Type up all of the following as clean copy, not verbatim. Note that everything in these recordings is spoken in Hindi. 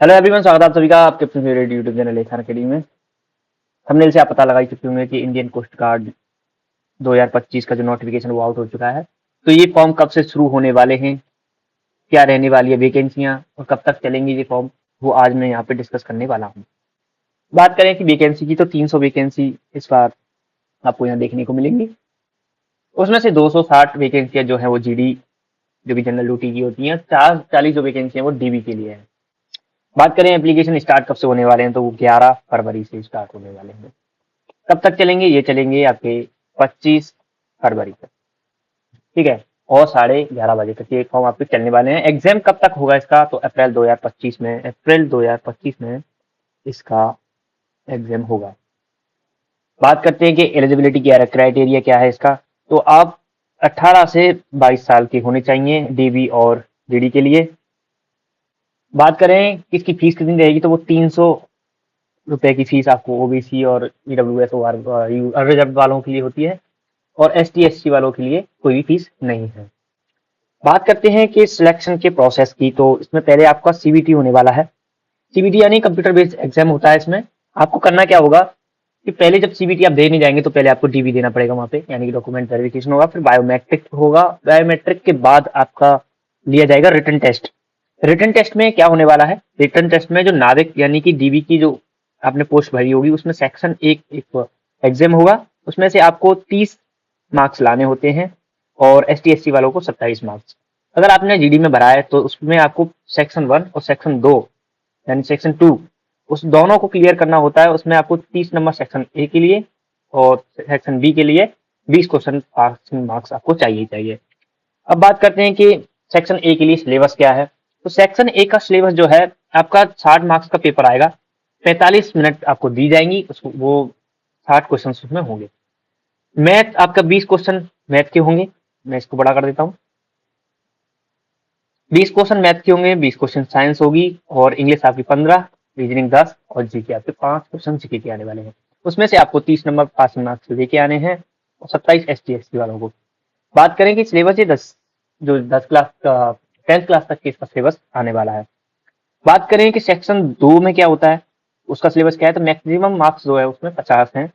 हेलो एवरीवन, स्वागत है आप सभी का आपके अपने फेवरेट यूट्यूब चैनल लेखन अकेडमी में। थंबनेल से आप पता लगा ही चुके होंगे कि इंडियन कोस्ट गार्ड 2025 का जो नोटिफिकेशन वो आउट हो चुका है। तो ये फॉर्म कब से शुरू होने वाले हैं, क्या रहने वाली है वैकेंसियां और कब तक चलेंगी ये फॉर्म, वो आज मैं यहाँ पे डिस्कस करने वाला हूँ। बात करें कि वैकेंसी की, तो 300 वैकेंसी इस बार आपको यहाँ देखने को मिलेंगी। उसमें से 260 वैकेंसियां जो है वो जीडी, जो कि जनरल ड्यूटी की होती हैं। 40 जो वैकेंसी है वो डीबी के लिए है। बात करें एप्लीकेशन स्टार्ट कब से होने वाले हैं, तो वो 11 फरवरी से स्टार्ट होने वाले हैं। कब तक चलेंगे, ये चलेंगे आपके 25 फरवरी तक, ठीक है। और 11:30 तक ये फॉर्म आपके चलने वाले हैं। एग्जाम कब तक होगा इसका, तो अप्रैल 2025 में इसका एग्जाम होगा। बात करते हैं कि एलिजिबिलिटी क्या है, क्राइटेरिया क्या है इसका। तो आप 18 से 22 साल के होने चाहिए डीबी और जीडी के लिए। बात करें कि इसकी फीस कितनी रहेगी, तो वो 300 रुपए की फीस आपको ओबीसी और ईडब्ल्यूएस और रिजर्व वालों के लिए होती है, और एसटी एससी वालों के लिए कोई भी फीस नहीं है। बात करते हैं कि सिलेक्शन के प्रोसेस की, तो इसमें पहले आपका सीबीटी होने वाला है। सीबीटी यानी कंप्यूटर बेस्ड एग्जाम होता है। इसमें आपको करना क्या होगा कि पहले जब सीबीटी आप देने जाएंगे तो पहले आपको डीबी देना पड़ेगा वहां पे, यानी कि डॉक्यूमेंट वेरिफिकेशन होगा, फिर बायोमेट्रिक होगा। बायोमेट्रिक के बाद आपका लिया जाएगा रिटन टेस्ट। रिटन टेस्ट में क्या होने वाला है, रिटन टेस्ट में जो नाविक यानी कि डीबी की जो आपने पोस्ट भरी होगी, उसमें सेक्शन एक एग्जाम होगा। उसमें से आपको 30 मार्क्स लाने होते हैं और एसटी एससी वालों को 27 मार्क्स। अगर आपने जीडी में भरा है तो उसमें आपको सेक्शन 1 और सेक्शन 2 यानी सेक्शन 2 उस दोनों को क्लियर करना होता है। उसमें आपको 30 नंबर सेक्शन ए के लिए और सेक्शन बी के लिए 20 क्वेश्चन पासिंग मार्क्स आपको चाहिए। अब बात करते हैं कि सेक्शन ए के लिए सिलेबस क्या है। तो सेक्शन ए का सिलेबस जो है आपका 60 मार्क्स का पेपर आएगा। 45 मिनट आपको दी जाएंगी, उसको वो 60 क्वेश्चन उसमें होंगे। मैथ आपका 20 क्वेश्चन मैथ के होंगे। मैं इसको बड़ा कर देता हूँ। 20 क्वेश्चन मैथ के होंगे, 20 क्वेश्चन साइंस होगी, और इंग्लिश आपकी 15, रीजनिंग 10 और जीके आपके 5 क्वेश्चन जीके के आने वाले हैं। उसमें से आपको 30 नंबर पासिंग मार्क्स लेके आने हैं और 27 एसटी एससी वालों को। बात करें कि सिलेबस ये 10 क्लास का 10th क्लास तक के इसका सिलेबस आने वाला है। बात करें कि सेक्शन 2 में क्या होता है, उसका सिलेबस क्या है, तो मैक्सिमम मार्क्स जो है उसमें 50 हैं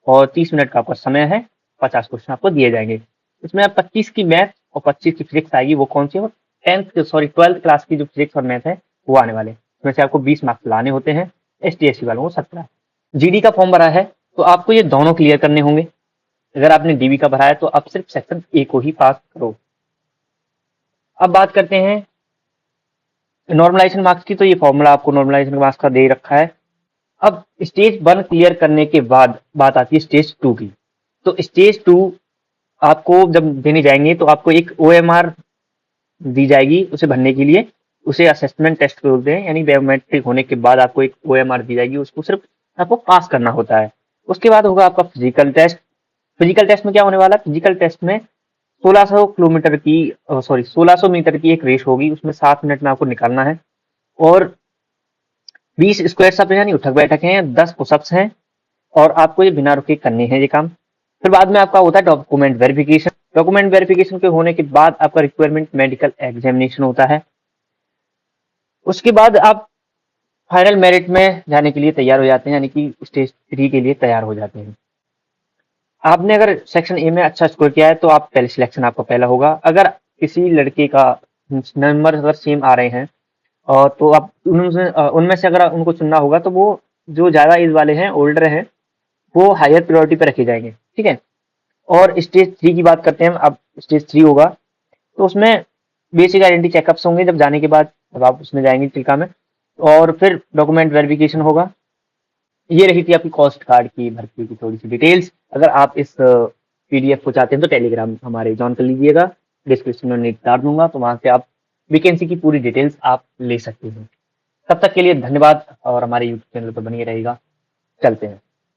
और 30 मिनट का आपका समय है। 50 क्वेश्चन आपको दिए जाएंगे। इसमें आप 25 की मैथ और 25 की फिजिक्स आएगी। वो कौन सी है, 12th क्लास की जो फिजिक्स और मैथ है वो आने वाले। इसमें से आपको 20 मार्क्स लाने होते हैं, एसटी एससी वालों को 17। जीडी का फॉर्म भरा है तो आपको ये दोनों क्लियर करने होंगे। अगर आपने डीबी का भरा है तो आप सिर्फ सेक्शन ए को ही पास करो। अब बात करते हैं नॉर्मलाइजेशन मार्क्स की। तो ये फॉर्मूला आपको नॉर्मलाइजेशन मार्क्स का दे रखा है। अब स्टेज 1 क्लियर करने के बाद बात आती है स्टेज 2 की। तो स्टेज 2 आपको जब देने जाएंगे तो आपको एक ओएमआर दी जाएगी उसे भरने के लिए। उसे असेसमेंट टेस्ट बोलते हैं, यानी बायोमेट्रिक होने के बाद आपको एक ओएमआर दी जाएगी, उसको सिर्फ आपको पास करना होता है। उसके बाद होगा आपका फिजिकल टेस्ट। फिजिकल टेस्ट में क्या होने वाला है, फिजिकल टेस्ट में 1600 मीटर की एक रेस होगी। उसमें 7 मिनट में आपको निकालना है, और 20 स्क्वायर अप यानी उठक बैठक हैं, 10 पुशअप्स हैं, और आपको ये बिना रुके करने हैं ये काम। फिर बाद में आपका होता है डॉक्यूमेंट वेरिफिकेशन। डॉक्यूमेंट वेरिफिकेशन के होने के बाद आपका रिक्वायरमेंट मेडिकल एग्जामिनेशन होता है। उसके बाद आप फाइनल मेरिट में जाने के लिए तैयार हो जाते हैं, यानी कि स्टेज 3 के लिए तैयार हो जाते हैं। आपने अगर सेक्शन ए में अच्छा स्कोर किया है तो आप पहले सिलेक्शन आपका पहला होगा। अगर किसी लड़के का नंबर अगर सेम आ रहे हैं तो आप उनमें से अगर उनको चुनना होगा, तो वो जो ज्यादा एज वाले हैं, ओल्डर हैं, वो हायर प्रायोरिटी पे रखे जाएंगे, ठीक है। और स्टेज 3 की बात करते हैं। अब स्टेज 3 होगा तो उसमें बेसिक आइडेंटिटी चेकअप्स होंगे जब जाने के बाद, जब आप उसमें जाएंगे चिल्का में, और फिर डॉक्यूमेंट वेरिफिकेशन होगा। ये रही थी आपकी कॉस्ट कार्ड की भर्ती की थोड़ी सी डिटेल्स। अगर आप इस पीडीएफ को चाहते हैं तो टेलीग्राम हमारे ज्वाइन कर लीजिएगा। डिस्क्रिप्शन में लिंक डाल दूंगा, तो वहां से आप वैकेंसी की पूरी डिटेल्स आप ले सकते हैं। तब तक के लिए धन्यवाद, और हमारे यूट्यूब चैनल पर बनिए रहेगा। चलते हैं।